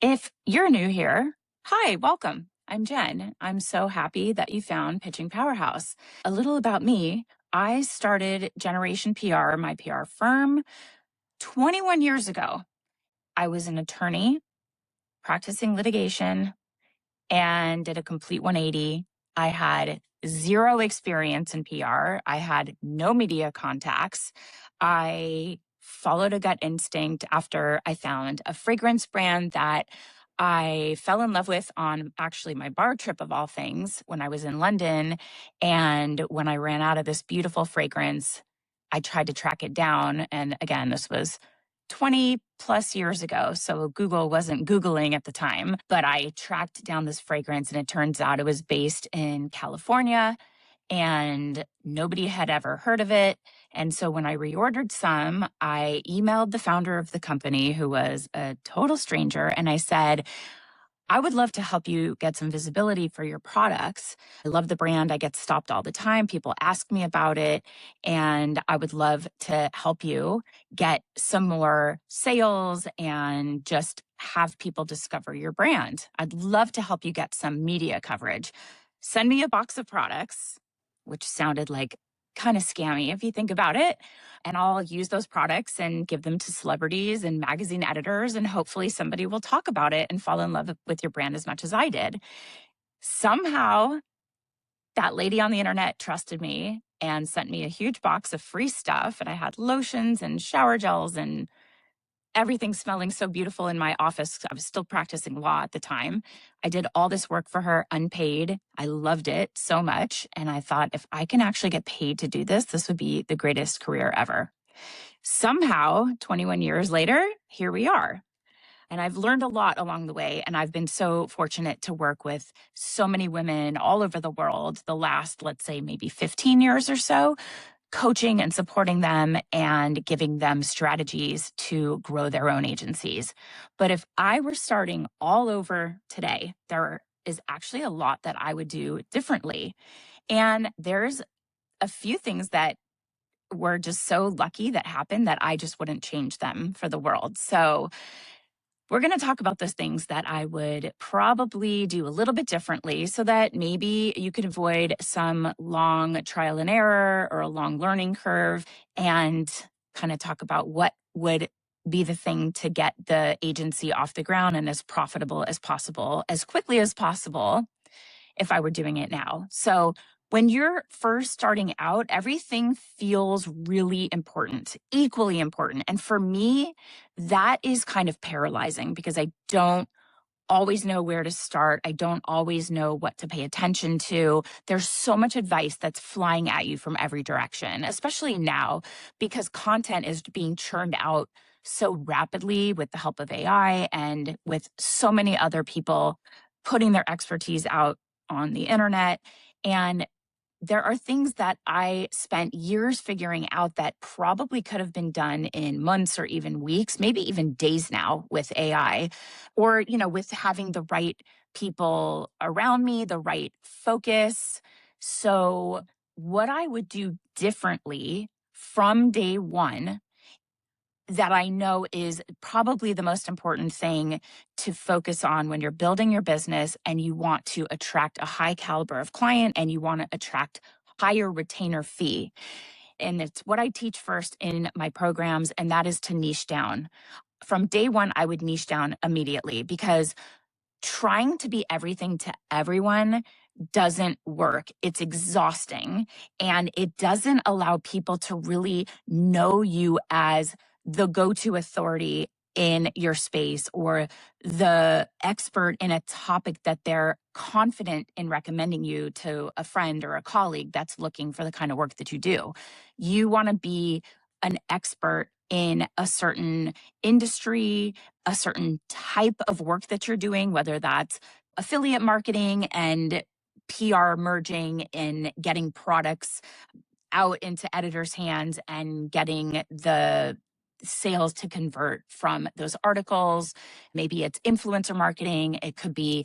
If you're new here, hi, welcome. I'm Jen. I'm so happy that you found Pitching Powerhouse. A little about me. I started Generation PR, my PR firm, 21 years ago. I was an attorney practicing litigation and did a complete 180. I had zero experience in PR. I had no media contacts. I followed a gut instinct after I found a fragrance brand that I fell in love with on actually my bar trip of all things when I was in London. And when I ran out of this beautiful fragrance, I tried to track it down. And again, this was 20 plus years ago. So Google wasn't Googling at the time, but I tracked down this fragrance and it turns out it was based in California and nobody had ever heard of it. And so when I reordered some, I emailed the founder of the company, who was a total stranger, and I said, I would love to help you get some visibility for your products. I love the brand. I get stopped all the time. People ask me about it. And I would love to help you get some more sales and just have people discover your brand. I'd love to help you get some media coverage. Send me a box of products, which sounded like kind of scammy if you think about it. And I'll use those products and give them to celebrities and magazine editors. And hopefully somebody will talk about it and fall in love with your brand as much as I did. Somehow that lady on the internet trusted me and sent me a huge box of free stuff. And I had lotions and shower gels and everything smelling so beautiful in my office. I was still practicing law at the time. I did all this work for her unpaid. I loved it so much. And I thought, if I can actually get paid to do this, this would be the greatest career ever. Somehow, 21 years later, here we are. And I've learned a lot along the way. And I've been so fortunate to work with so many women all over the world the last, let's say, maybe 15 years or so, coaching and supporting them and giving them strategies to grow their own agencies. But if I were starting all over today, there is actually a lot that I would do differently. And there's a few things that were just so lucky that happened that I just wouldn't change them for the world. So we're going to talk about those things that I would probably do a little bit differently so that maybe you could avoid some long trial and error or a long learning curve, and kind of talk about what would be the thing to get the agency off the ground and as profitable as possible, as quickly as possible, if I were doing it now. So when you're first starting out, everything feels really important, equally important. And for me, that is kind of paralyzing because I don't always know where to start. I don't always know what to pay attention to. There's so much advice that's flying at you from every direction, especially now because content is being churned out so rapidly with the help of AI and with so many other people putting their expertise out on the internet. And there are things that I spent years figuring out that probably could have been done in months or even weeks, maybe even days now with AI, or, with having the right people around me, the right focus. So what I would do differently from day one that I know is probably the most important thing to focus on when you're building your business and you want to attract a high caliber of client and you want to attract higher retainer fee. And it's what I teach first in my programs, and that is to niche down. From day one, I would niche down immediately because trying to be everything to everyone doesn't work. It's exhausting and it doesn't allow people to really know you as the go-to authority in your space or the expert in a topic that they're confident in recommending you to a friend or a colleague that's looking for the kind of work that you do. You want to be an expert in a certain industry, a certain type of work that you're doing, whether that's affiliate marketing and PR merging and getting products out into editors' hands and getting the sales to convert from those articles. Maybe it's influencer marketing. It could be,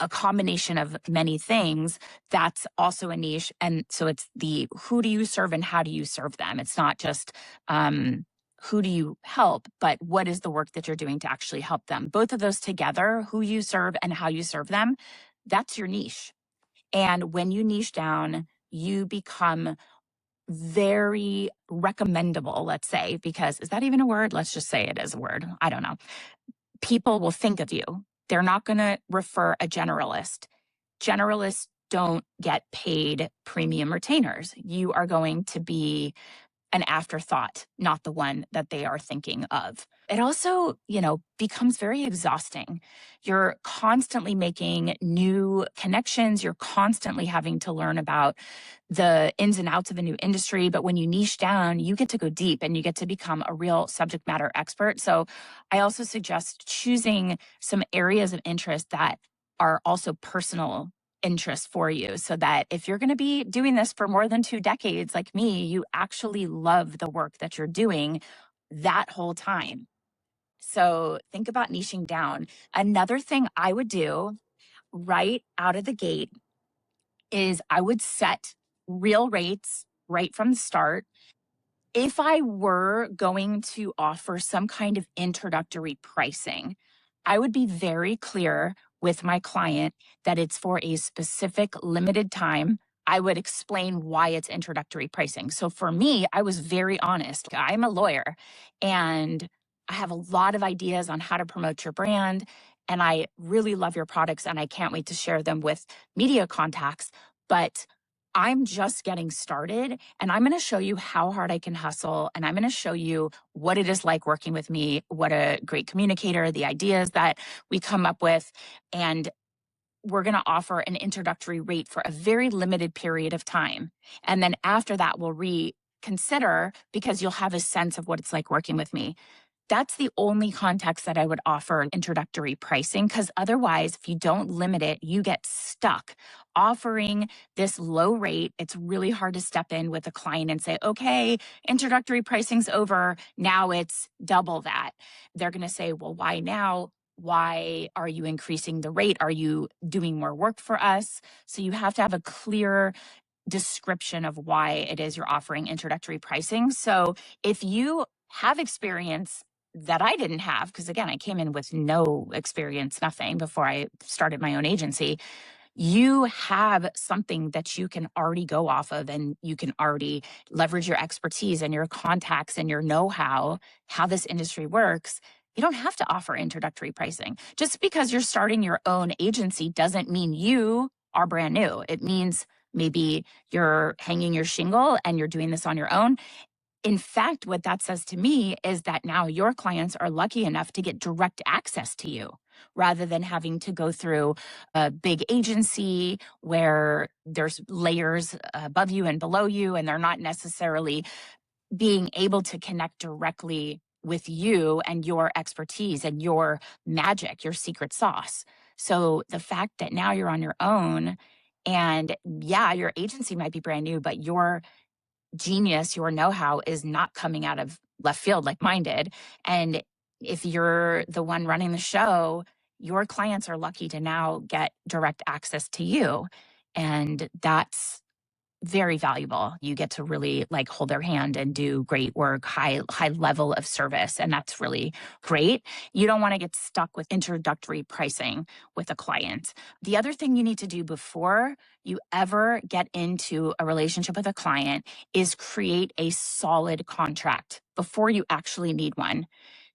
a combination of many things. That's also a niche. And so it's the who do you serve and how do you serve them? It's not just who do you help, but what is the work that you're doing to actually help them? Both of those together, who you serve and how you serve them, that's your niche. And when you niche down, you become very recommendable, let's say, because is that even a word? Let's just say it is a word. I don't know. People will think of you. They're not going to refer a generalist. Generalists don't get paid premium retainers. You are going to be an afterthought, not the one that they are thinking of. It also, becomes very exhausting. You're constantly making new connections. You're constantly having to learn about the ins and outs of a new industry. But when you niche down, you get to go deep and you get to become a real subject matter expert. So I also suggest choosing some areas of interest that are also personal interest for you, so that if you're going to be doing this for more than 2 decades like me, you actually love the work that you're doing that whole time. So think about niching down. Another thing I would do right out of the gate is I would set real rates right from the start. If I were going to offer some kind of introductory pricing, I would be very clear with my client that it's for a specific limited time. I would explain why it's introductory pricing. So for me, I was very honest. I'm a lawyer and I have a lot of ideas on how to promote your brand. And I really love your products and I can't wait to share them with media contacts. But I'm just getting started and I'm going to show you how hard I can hustle. And I'm going to show you what it is like working with me, what a great communicator, the ideas that we come up with. And we're going to offer an introductory rate for a very limited period of time. And then after that, we'll reconsider because you'll have a sense of what it's like working with me. That's the only context that I would offer introductory pricing, because otherwise, if you don't limit it, you get stuck offering this low rate. It's really hard to step in with a client and say, okay, introductory pricing's over. Now it's double that. They're going to say, well, why now? Why are you increasing the rate? Are you doing more work for us? So you have to have a clear description of why it is you're offering introductory pricing. So if you have experience that I didn't have, because again, I came in with no experience, nothing before I started my own agency, you have something that you can already go off of and you can already leverage your expertise and your contacts and your know-how, how this industry works. You don't have to offer introductory pricing. Just because you're starting your own agency doesn't mean you are brand new. It means maybe you're hanging your shingle and you're doing this on your own. In fact, what that says to me is that now your clients are lucky enough to get direct access to you rather than having to go through a big agency where there's layers above you and below you, and they're not necessarily being able to connect directly with you and your expertise and your magic, your secret sauce. So the fact that now you're on your own and yeah, your agency might be brand new, but your genius, your know-how is not coming out of left field like mine did. And if you're the one running the show, your clients are lucky to now get direct access to you. And that's very valuable. You get to really like hold their hand and do great work, high level of service. And that's really great. You don't want to get stuck with introductory pricing with a client. The other thing you need to do before you ever get into a relationship with a client is create a solid contract before you actually need one.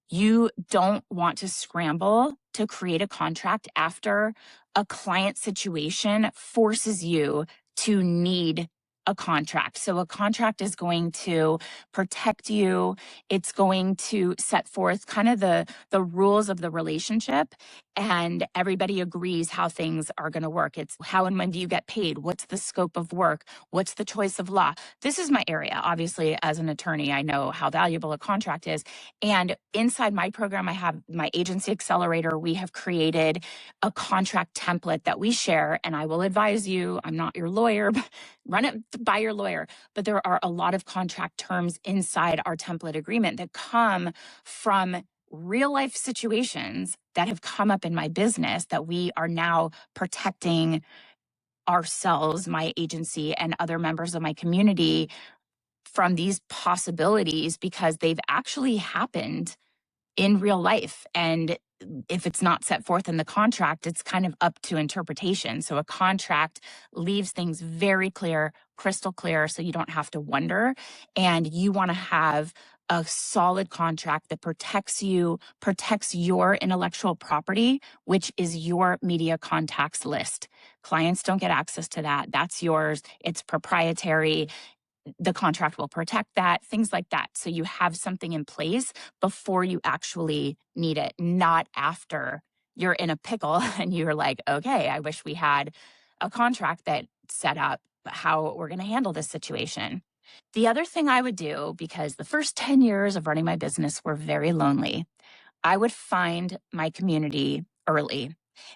You don't want to scramble to create a contract after a client situation forces you to need a contract. So a contract is going to protect you. It's going to set forth kind of the rules of the relationship, and everybody agrees how things are going to work. It's how and when do you get paid? What's the scope of work? What's the choice of law? This is my area. Obviously, as an attorney, I know how valuable a contract is. And inside my program, I have my agency accelerator. We have created a contract template that we share, and I will advise you, I'm not your lawyer, but run it by your lawyer. But there are a lot of contract terms inside our template agreement that come from real life situations that have come up in my business that we are now protecting ourselves, my agency, and other members of my community from these possibilities because they've actually happened in real life. And if it's not set forth in the contract, it's kind of up to interpretation. So a contract leaves things very clear, crystal clear, so you don't have to wonder. And you want to have a solid contract that protects you, protects your intellectual property, which is your media contacts list. Clients don't get access to that. That's yours. It's proprietary. The contract will protect that, things like that. So you have something in place before you actually need it, not after you're in a pickle and you're like, okay, I wish we had a contract that set up how we're going to handle this situation. The other thing I would do, because the first 10 years of running my business were very lonely, I would find my community early.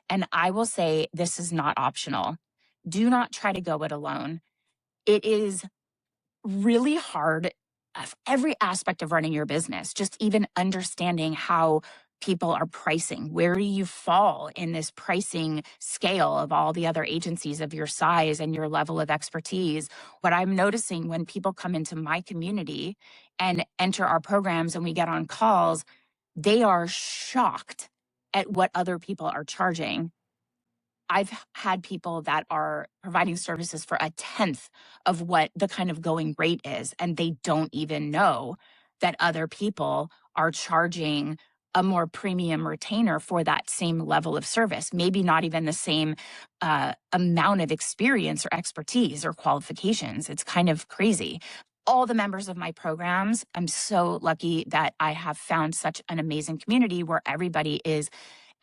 And I will say this is not optional. Do not try to go it alone. It is really hard of every aspect of running your business, just even understanding how people are pricing. Where do you fall in this pricing scale of all the other agencies of your size and your level of expertise? What I'm noticing when people come into my community and enter our programs and we get on calls, they are shocked at what other people are charging. I've had people that are providing services for a tenth of what the kind of going rate is, and they don't even know that other people are charging a more premium retainer for that same level of service, maybe not even the same amount of experience or expertise or qualifications. It's kind of crazy. All the members of my programs, I'm so lucky that I have found such an amazing community where everybody is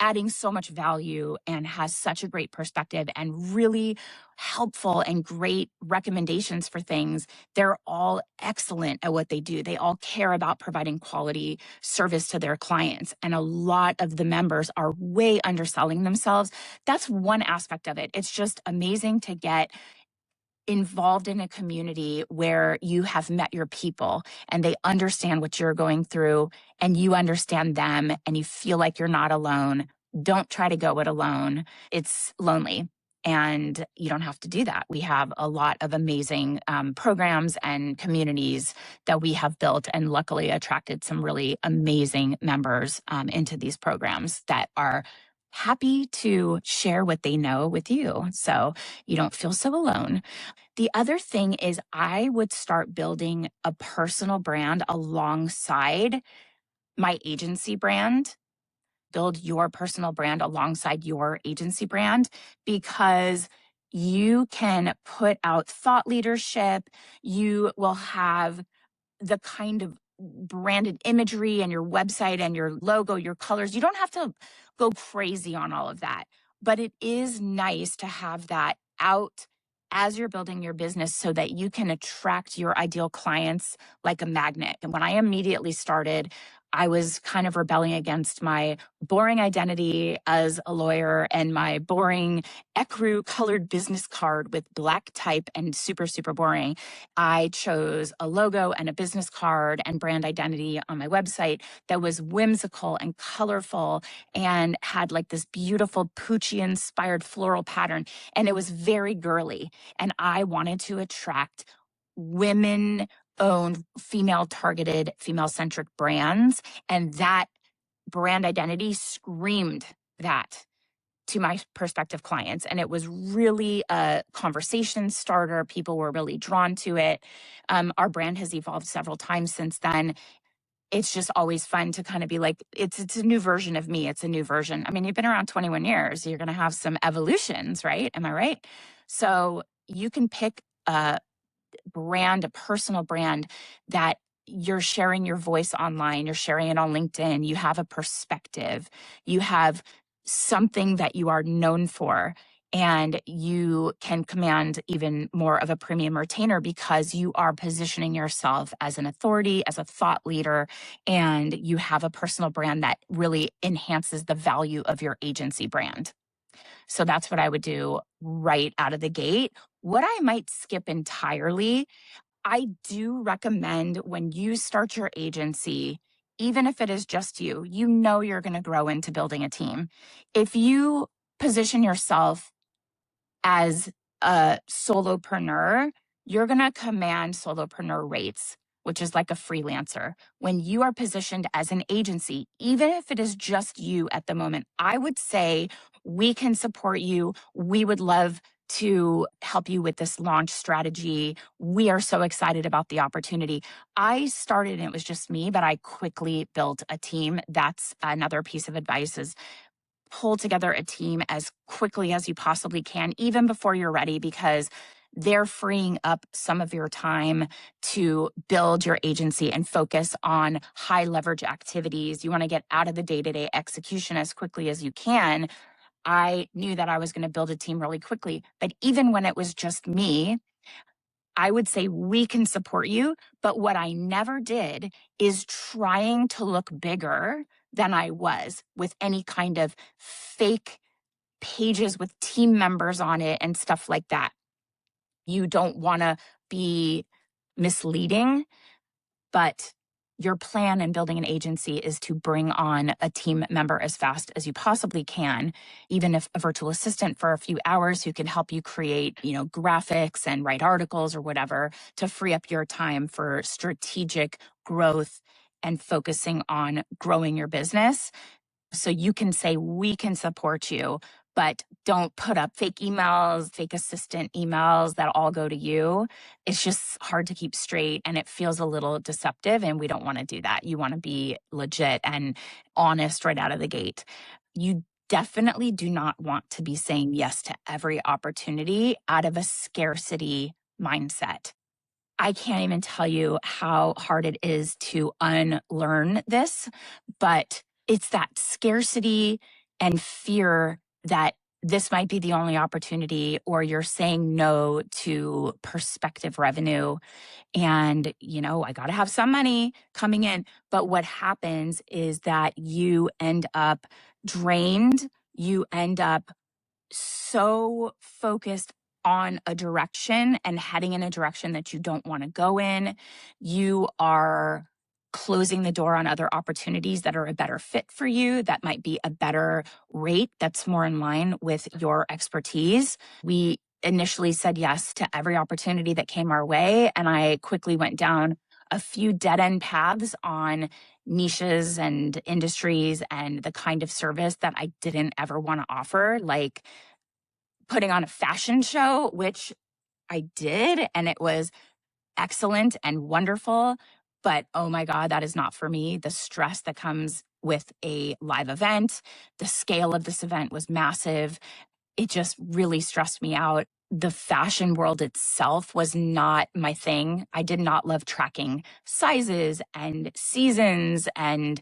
adding so much value and has such a great perspective and really helpful and great recommendations for things. They're all excellent at what they do. They all care about providing quality service to their clients. And a lot of the members are way underselling themselves. That's one aspect of it. It's just amazing to get involved in a community where you have met your people and they understand what you're going through and you understand them and you feel like you're not alone. Don't try to go it alone. It's lonely and you don't have to do that. We have a lot of amazing programs and communities that we have built and luckily attracted some really amazing members into these programs that are happy to share what they know with you. So you don't feel so alone. The other thing is I would start building a personal brand alongside my agency brand. Build your personal brand alongside your agency brand because you can put out thought leadership. You will have the kind of branded imagery and your website and your logo, your colors. You don't have to go crazy on all of that, but it is nice to have that out as you're building your business so that you can attract your ideal clients like a magnet. And when I immediately started, I was kind of rebelling against my boring identity as a lawyer and my boring ecru colored business card with black type and super, super boring. I chose a logo and a business card and brand identity on my website that was whimsical and colorful and had like this beautiful Poochie inspired floral pattern. And it was very girly. And I wanted to attract women owned, female targeted, female centric brands. And that brand identity screamed that to my prospective clients. And it was really a conversation starter. People were really drawn to it. Our brand has evolved several times since then. It's just always fun to kind of be like, it's a new version of me. It's a new version. I mean, you've been around 21 years. You're going to have some evolutions, right? Am I right? So you can pick a brand, a personal brand that you're sharing your voice online, you're sharing it on LinkedIn, you have a perspective, you have something that you are known for, and you can command even more of a premium retainer because you are positioning yourself as an authority, as a thought leader, and you have a personal brand that really enhances the value of your agency brand. So that's what I would do right out of the gate. What I might skip entirely, I do recommend when you start your agency, even if it is just you, you know you're going to grow into building a team. If you position yourself as a solopreneur, you're going to command solopreneur rates, which is like a freelancer. When you are positioned as an agency, even if it is just you at the moment, I would say we can support you. We would love to help you with this launch strategy. We are so excited about the opportunity. I started and it was just me, but I quickly built a team. That's another piece of advice is pull together a team as quickly as you possibly can, even before you're ready, because they're freeing up some of your time to build your agency and focus on high leverage activities. You want to get out of the day-to-day execution as quickly as you can. I knew that I was going to build a team really quickly, but even when it was just me, I would say we can support you. But what I never did is trying to look bigger than I was with any kind of fake pages with team members on it and stuff like that. You don't want to be misleading, but your plan in building an agency is to bring on a team member as fast as you possibly can, even if a virtual assistant for a few hours who can help you create, graphics and write articles or whatever to free up your time for strategic growth and focusing on growing your business. So you can say, we can support you, but don't put up fake emails, fake assistant emails that all go to you. It's just hard to keep straight and it feels a little deceptive, and we don't want to do that. You want to be legit and honest right out of the gate. You definitely do not want to be saying yes to every opportunity out of a scarcity mindset. I can't even tell you how hard it is to unlearn this, but it's that scarcity and fear that this might be the only opportunity, or you're saying no to prospective revenue. And, I got to have some money coming in. But what happens is that you end up drained. You end up so focused on a direction and heading in a direction that you don't want to go in. You are closing the door on other opportunities that are a better fit for you, that might be a better rate that's more in line with your expertise. We initially said yes to every opportunity that came our way, and I quickly went down a few dead-end paths on niches and industries and the kind of service that I didn't ever want to offer, like putting on a fashion show, which I did, and it was excellent and wonderful. But oh my God, that is not for me. The stress that comes with a live event, the scale of this event was massive. It just really stressed me out. The fashion world itself was not my thing. I did not love tracking sizes and seasons and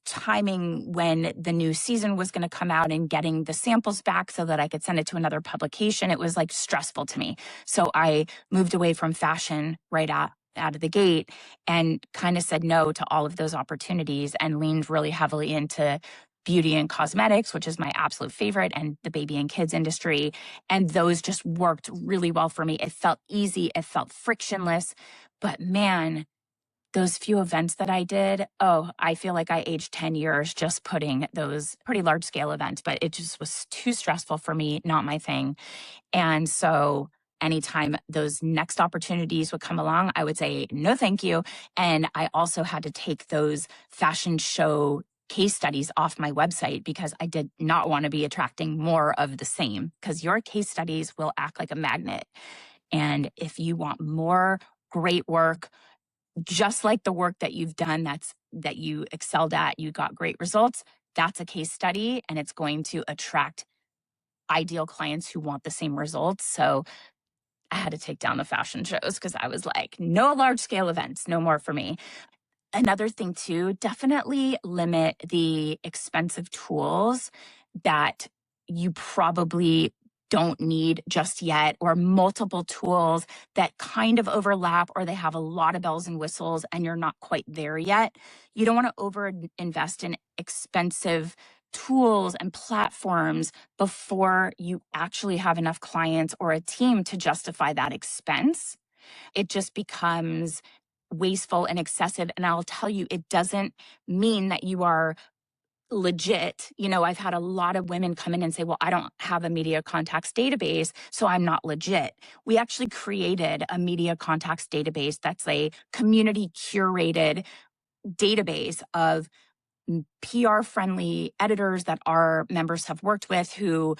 timing when the new season was going to come out and getting the samples back so that I could send it to another publication. It was like stressful to me. So I moved away from fashion right out of the gate and kind of said no to all of those opportunities and leaned really heavily into beauty and cosmetics, which is my absolute favorite, and the baby and kids industry. And those just worked really well for me. It felt easy. It felt frictionless. But man, those few events that I did, I feel like I aged 10 years just putting those pretty large scale events, but it just was too stressful for me, not my thing. And so anytime those next opportunities would come along, I would say, no, thank you. And I also had to take those fashion show case studies off my website because I did not want to be attracting more of the same, because your case studies will act like a magnet. And if you want more great work, just like the work that you've done that you excelled at, you got great results, that's a case study, and it's going to attract ideal clients who want the same results. So I had to take down the fashion shows because I was like, no large scale events, no more for me. Another thing too, definitely limit the expensive tools that you probably don't need just yet, or multiple tools that kind of overlap, or they have a lot of bells and whistles and you're not quite there yet. You don't want to over invest in expensive tools and platforms before you actually have enough clients or a team to justify that expense. It just becomes wasteful and excessive. And I'll tell you, it doesn't mean that you are legit. I've had a lot of women come in and say, well, I don't have a media contacts database, so I'm not legit. We actually created a media contacts database that's a community curated database of PR friendly editors that our members have worked with, who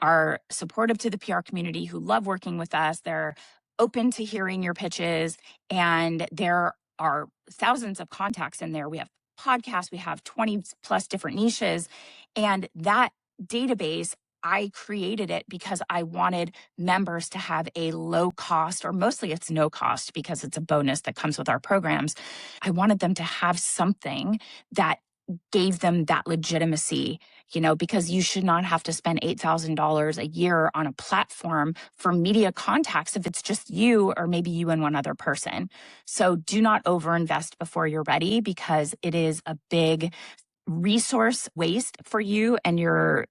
are supportive to the PR community, who love working with us. They're open to hearing your pitches. And there are thousands of contacts in there. We have podcasts, we have 20 plus different niches. And that database, I created it because I wanted members to have a low cost, or mostly it's no cost because it's a bonus that comes with our programs. I wanted them to have something that gave them that legitimacy, because you should not have to spend $8,000 a year on a platform for media contacts if it's just you or maybe you and one other person. So do not overinvest before you're ready, because it is a big resource waste for you and your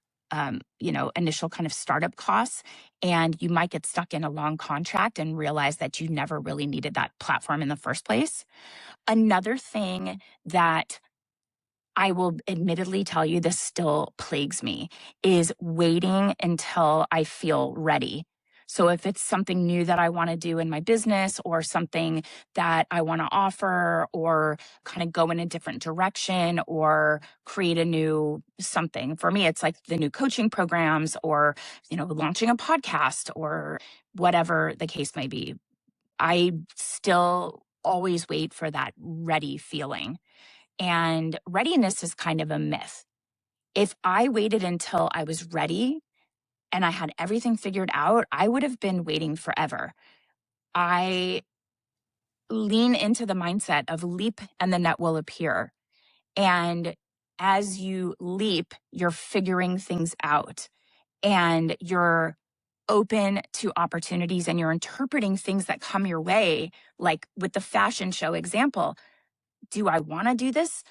initial kind of startup costs. And you might get stuck in a long contract and realize that you never really needed that platform in the first place. Another thing that I will admittedly tell you, this still plagues me, is waiting until I feel ready. So if it's something new that I want to do in my business, or something that I want to offer, or kind of go in a different direction, or create a new something. For me, it's like the new coaching programs, or, launching a podcast, or whatever the case may be. I still always wait for that ready feeling. And readiness is kind of a myth. If I waited until I was ready and I had everything figured out, I would have been waiting forever. I lean into the mindset of leap and the net will appear. And as you leap, you're figuring things out and you're open to opportunities, and you're interpreting things that come your way. Like with the fashion show example, do I want to do this?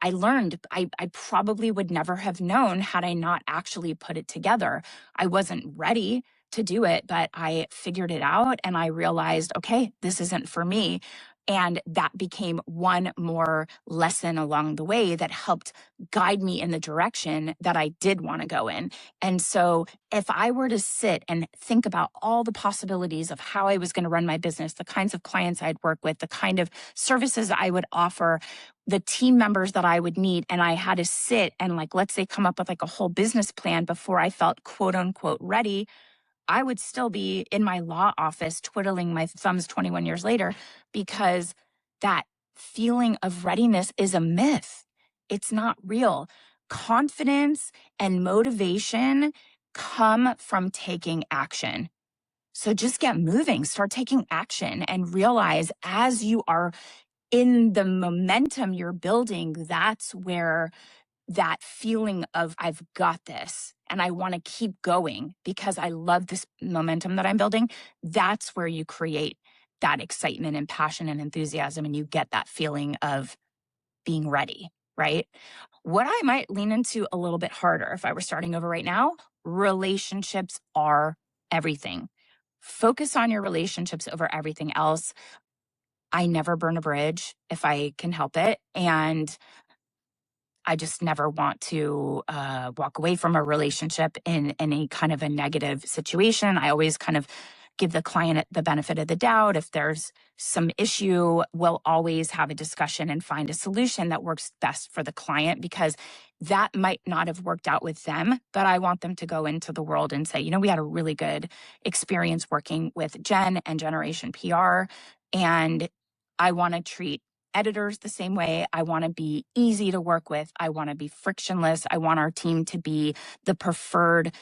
I learned I probably would never have known had I not actually put it together. I wasn't ready to do it, but I figured it out and I realized, okay, this isn't for me. And that became one more lesson along the way that helped guide me in the direction that I did want to go in. And so if I were to sit and think about all the possibilities of how I was going to run my business, the kinds of clients I'd work with, the kind of services I would offer, the team members that I would need, and I had to sit and, like, let's say, come up with like a whole business plan before I felt quote unquote ready, I would still be in my law office twiddling my thumbs 21 years later, because that feeling of readiness is a myth. It's not real. Confidence and motivation come from taking action. So just get moving, start taking action, and realize as you are in the momentum you're building, that's where that feeling of I've got this and I want to keep going because I love this momentum that I'm building. That's where you create that excitement and passion and enthusiasm, and you get that feeling of being ready, right? What I might lean into a little bit harder if I were starting over right now, relationships are everything. Focus on your relationships over everything else. I never burn a bridge if I can help it. And I just never want to walk away from a relationship in any kind of a negative situation. I always kind of give the client the benefit of the doubt. If there's some issue, we'll always have a discussion and find a solution that works best for the client, because that might not have worked out with them, but I want them to go into the world and say, we had a really good experience working with Jen and Generation PR. And I want to treat editors the same way. I want to be easy to work with. I want to be frictionless. I want our team to be the preferred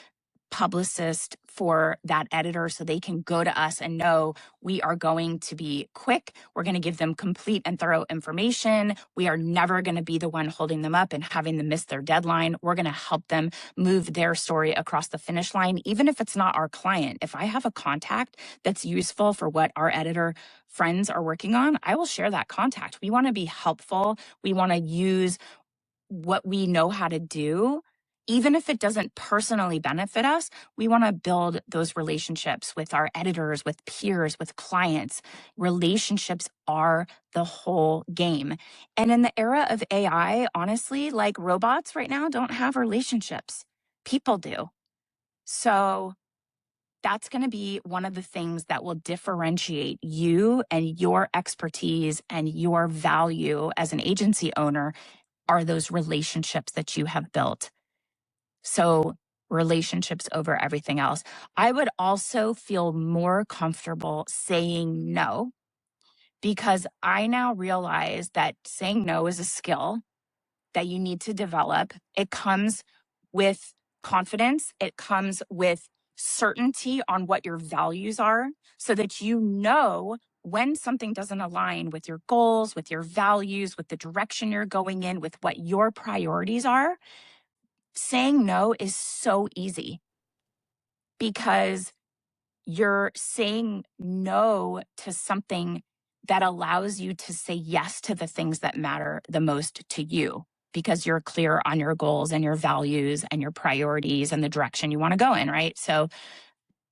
publicist for that editor, so they can go to us and know we are going to be quick. We're going to give them complete and thorough information. We are never going to be the one holding them up and having them miss their deadline. We're going to help them move their story across the finish line, even if it's not our client. If I have a contact that's useful for what our editor friends are working on, I will share that contact. We want to be helpful. We want to use what we know how to do, even if it doesn't personally benefit us, we want to build those relationships with our editors, with peers, with clients. Relationships are the whole game. And in the era of AI, honestly, like robots right now don't have relationships. People do. So that's going to be one of the things that will differentiate you and your expertise and your value as an agency owner are those relationships that you have built. So relationships over everything else. I would also feel more comfortable saying no because I now realize that saying no is a skill that you need to develop. It comes with confidence. It comes with certainty on what your values are so that you know when something doesn't align with your goals, with your values, with the direction you're going in, with what your priorities are. Saying no is so easy because you're saying no to something that allows you to say yes to the things that matter the most to you because you're clear on your goals and your values and your priorities and the direction you want to go in, right? So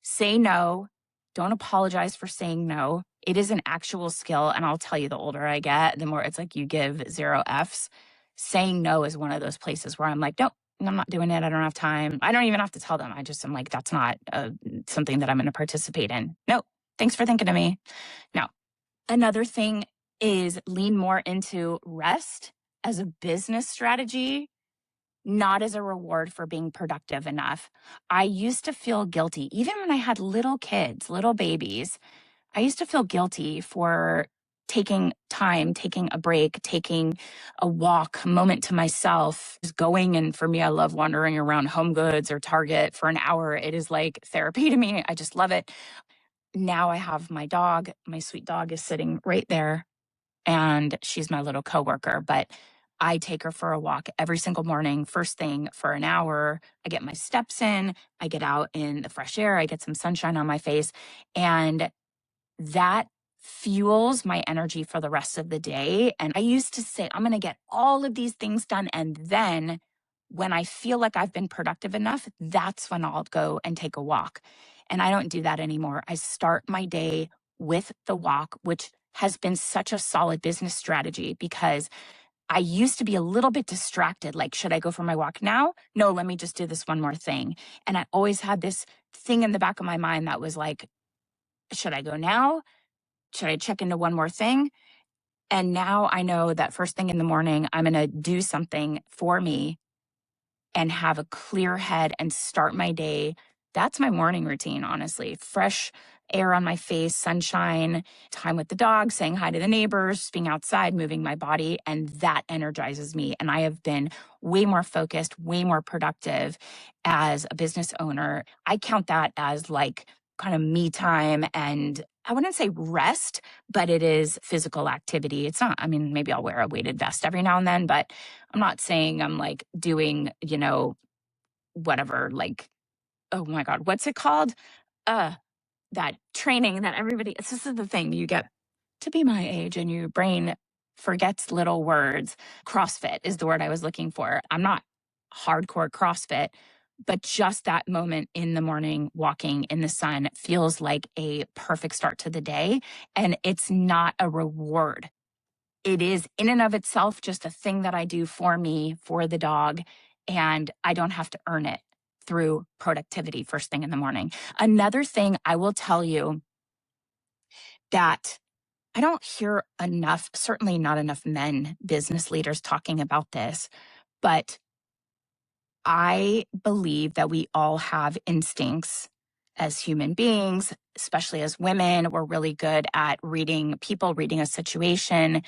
say no. Don't apologize for saying no. It is an actual skill. And I'll tell you, the older I get, the more it's like you give 0 Fs. Saying no is one of those places where I'm like, nope, I'm not doing it. I don't have time. I don't even have to tell them. I'm like, that's not something that I'm going to participate in. No, thanks for thinking of me. No. Another thing is lean more into rest as a business strategy, not as a reward for being productive enough. I used to feel guilty, even when I had little kids, little babies. I used to feel guilty for taking time, taking a break, taking a walk, a moment to myself, just going. And for me, I love wandering around Home Goods or Target for an hour. It is like therapy to me. I just love it. Now I have my dog. My sweet dog is sitting right there, and she's my little coworker. But I take her for a walk every single morning, first thing for an hour. I get my steps in, I get out in the fresh air, I get some sunshine on my face. And that fuels my energy for the rest of the day. And I used to say, I'm going to get all of these things done. And then when I feel like I've been productive enough, that's when I'll go and take a walk. And I don't do that anymore. I start my day with the walk, which has been such a solid business strategy because I used to be a little bit distracted. Like, should I go for my walk now? No, let me just do this one more thing. And I always had this thing in the back of my mind that was like, should I go now? Should I check into one more thing? And now I know that first thing in the morning, I'm going to do something for me and have a clear head and start my day. That's my morning routine, honestly. Fresh air on my face, sunshine, time with the dog, saying hi to the neighbors, being outside, moving my body. And that energizes me. And I have been way more focused, way more productive as a business owner. I count that as like kind of me time, and I wouldn't say rest, but it is physical activity. It's not, I mean, maybe I'll wear a weighted vest every now and then, but I'm not saying I'm like doing, whatever, like, oh my God, what's it called? That training that everybody, this is the thing, you get to be my age and your brain forgets little words. CrossFit is the word I was looking for. I'm not hardcore CrossFit, but just that moment in the morning walking in the sun feels like a perfect start to the day. And it's not a reward. It is in and of itself just a thing that I do for me, for the dog, and I don't have to earn it through productivity first thing in the morning. Another thing I will tell you that I don't hear enough, certainly not enough men, business leaders talking about this, but I believe that we all have instincts as human beings, especially as women. We're really good at reading people, reading a situation,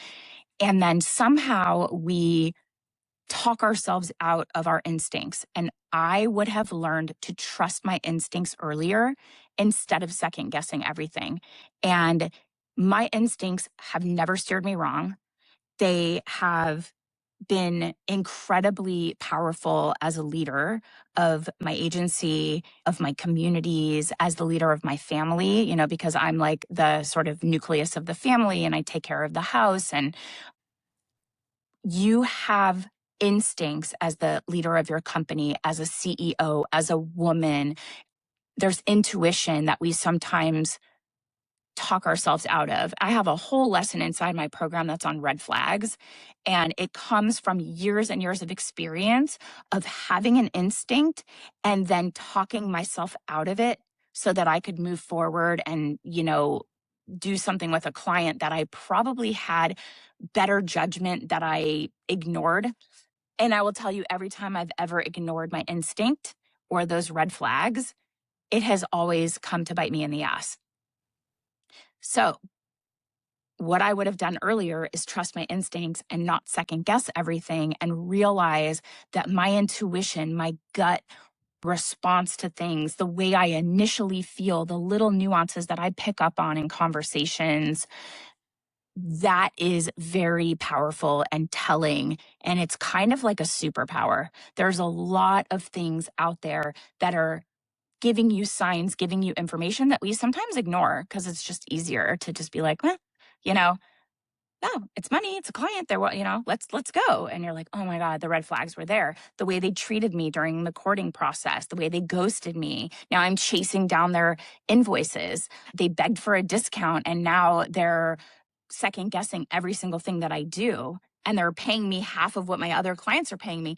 and then somehow we talk ourselves out of our instincts. And I would have learned to trust my instincts earlier instead of second guessing everything. And my instincts have never steered me wrong. They have been incredibly powerful as a leader of my agency, of my communities, as the leader of my family, because I'm like the sort of nucleus of the family and I take care of the house. And you have instincts as the leader of your company, as a CEO, as a woman. There's intuition that we sometimes talk ourselves out of. I have a whole lesson inside my program that's on red flags, and it comes from years and years of experience of having an instinct and then talking myself out of it so that I could move forward and, do something with a client that I probably had better judgment that I ignored. And I will tell you, every time I've ever ignored my instinct or those red flags, it has always come to bite me in the ass. So what I would have done earlier is trust my instincts and not second guess everything and realize that my intuition, my gut response to things, the way I initially feel, the little nuances that I pick up on in conversations, that is very powerful and telling. And it's kind of like a superpower. There's a lot of things out there that are giving you signs, giving you information that we sometimes ignore because it's just easier to just be like, you know, no, it's money, it's a client. Let's go. And you're like, oh my God, the red flags were there. The way they treated me during the courting process, the way they ghosted me. Now I'm chasing down their invoices. They begged for a discount and now they're second guessing every single thing that I do. And they're paying me half of what my other clients are paying me.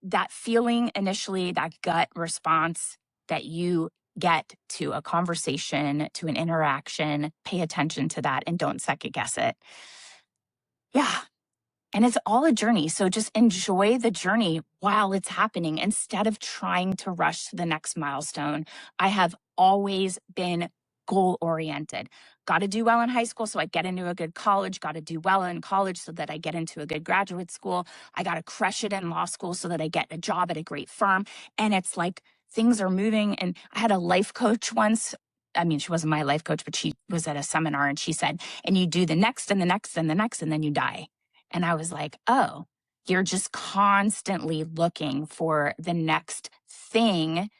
That feeling initially, that gut response that you get to a conversation, to an interaction, pay attention to that and don't second guess it. Yeah. And it's all a journey. So just enjoy the journey while it's happening instead of trying to rush to the next milestone. I have always been goal oriented. Got to do well in high school so I get into a good college. Got to do well in college so that I get into a good graduate school. I got to crush it in law school so that I get a job at a great firm. And it's like things are moving. And I had a life coach once. I mean, she wasn't my life coach, but she was at a seminar and she said, and you do the next and the next and the next, and then you die. And I was like, oh, you're just constantly looking for the next thing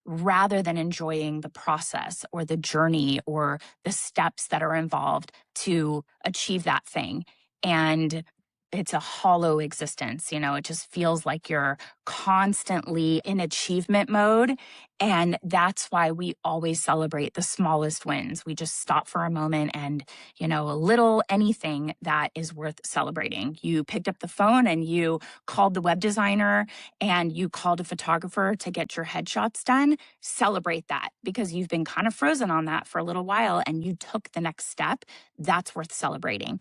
rather than enjoying the process or the journey or the steps that are involved to achieve that thing. And it's a hollow existence. It just feels like you're constantly in achievement mode. And that's why we always celebrate the smallest wins. We just stop for a moment and, a little anything that is worth celebrating. You picked up the phone and you called the web designer and you called a photographer to get your headshots done. Celebrate that because you've been kind of frozen on that for a little while and you took the next step. That's worth celebrating.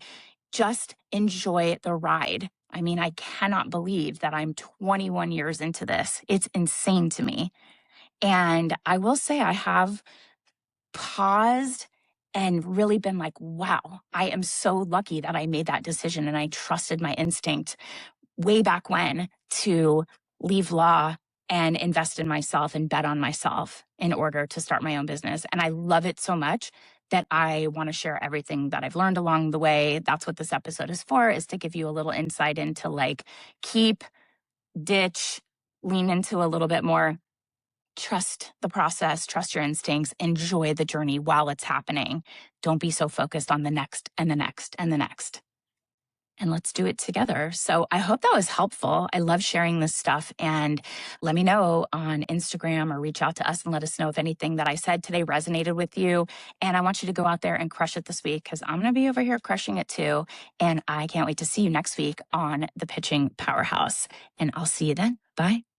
Just enjoy the ride. I mean, I cannot believe that I'm 21 years into this. It's insane to me. And I will say I have paused and really been like, wow, I am so lucky that I made that decision and I trusted my instinct way back when to leave law and invest in myself and bet on myself in order to start my own business. And I love it so much that I want to share everything that I've learned along the way. That's what this episode is for, is to give you a little insight into keep, ditch, lean into a little bit more. Trust the process, trust your instincts, enjoy the journey while it's happening. Don't be so focused on the next and the next and the next. And let's do it together. So I hope that was helpful. I love sharing this stuff. And let me know on Instagram or reach out to us and let us know if anything that I said today resonated with you. And I want you to go out there and crush it this week because I'm going to be over here crushing it too. And I can't wait to see you next week on the Pitching Powerhouse. And I'll see you then. Bye.